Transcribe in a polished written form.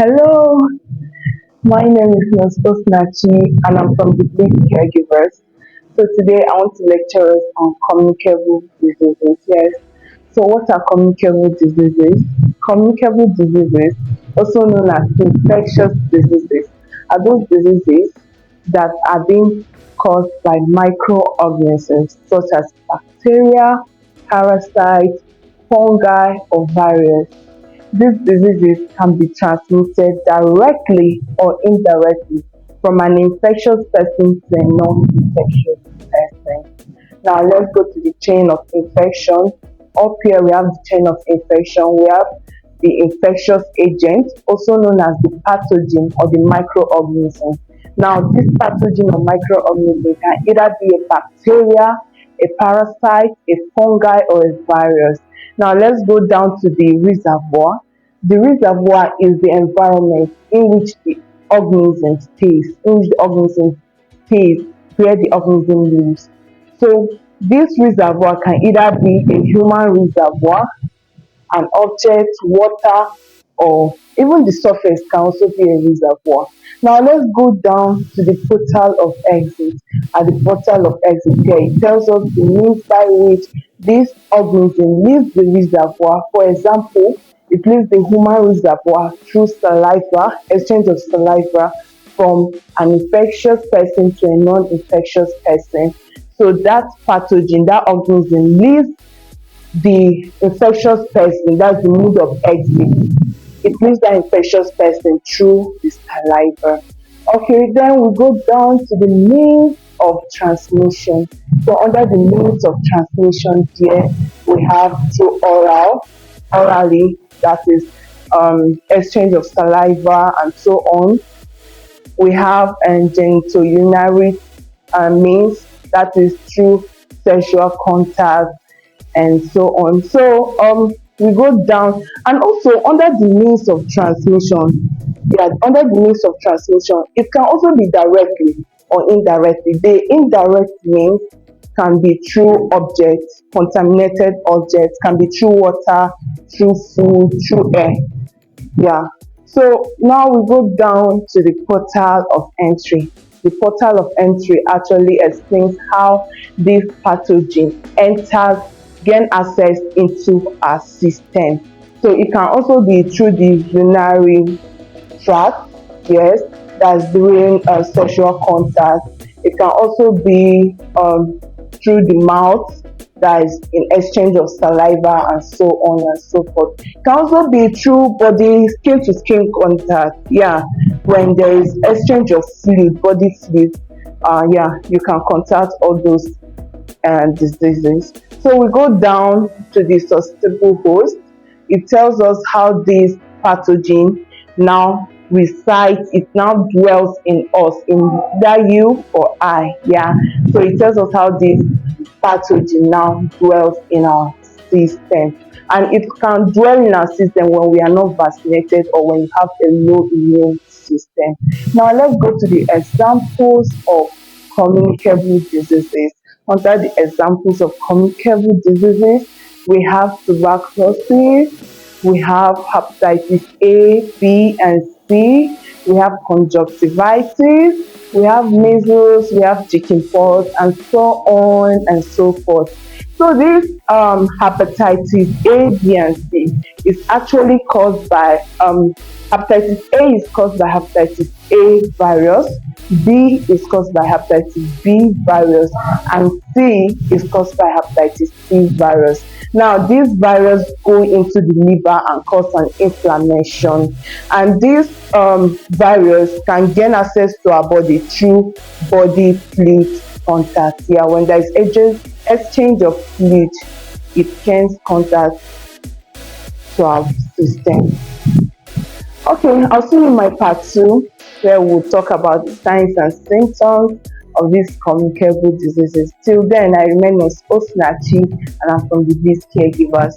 Hello, my name is Nurse Osinachi and I'm from the Bleed Caregivers. So today I want to lecture us on communicable diseases. Yes. So what are communicable diseases? Communicable diseases, also known as infectious diseases, are those diseases that are being caused by microorganisms such as bacteria, parasites, fungi, or virus. These diseases can be transmitted directly or indirectly from an infectious person to a non-infectious person. Now let's go to the chain of infection. Up here we have the chain of infection. We have the infectious agent, also known as the pathogen or the microorganism. Now this pathogen or microorganism can either be a bacteria, a parasite, a fungi, or a virus. Now let's go down to the reservoir. The reservoir is the environment in which the organism stays, where the organism lives. So this reservoir can either be a human reservoir, an object, water, or even the surface can also be a reservoir. Now let's go down to the portal of exit. At the portal of exit here, it tells us the means by which this organism leaves the reservoir. For example, it leaves the human reservoir through saliva, exchange of saliva from an infectious person to a non-infectious person. So that pathogen, that organism leaves the infectious person, that's the mode of exit. It leaves that infectious person through the saliva. Okay, then we go down to the means of transmission. So under the means of transmission here, we have through orally, that is exchange of saliva and so on. We have genitourinary means, that is through sexual contact and so on. So we go down and also under the means of transmission. Yeah, under the means of transmission, it can also be directly or indirectly. The indirect means can be through objects, contaminated objects, can be through water, through food, through air. Yeah. So now we go down to the portal of entry. The portal of entry actually explains how this pathogen enters, gain access into our system. So it can also be through the urinary tract, yes, that's during sexual contact. It can also be through the mouth, that is in exchange of saliva and so on and so forth. It can also be through body skin to skin contact. Yeah, when there is exchange of fluid, body fluid. Yeah, you can contact all those diseases. So we go down to the susceptible host. It tells us how this pathogen now resides, it now dwells in us, in either you or I. Yeah. So it tells us how this pathogen now dwells in our system. And it can dwell in our system when we are not vaccinated or when you have a low immune system. Now let's go to the examples of communicable diseases. Under the examples of communicable diseases, we have tuberculosis, we have hepatitis A, B, and C, we have conjunctivitis, we have measles, we have chickenpox, and so on and so forth. So this hepatitis A, B, and C is actually caused by hepatitis A is caused by hepatitis A virus, B is caused by hepatitis B virus, and C is caused by hepatitis C virus. Now, these viruses go into the liver and cause an inflammation, and this virus can gain access to our body through body fluid contact. Yeah, when there is exchange of fluid, it gains contact to our system. Okay, I'll see you in my part 2 where we'll talk about the signs and symptoms of these communicable diseases. Till then, I remain Miss Osinachi and I'm from the Biz Caregivers.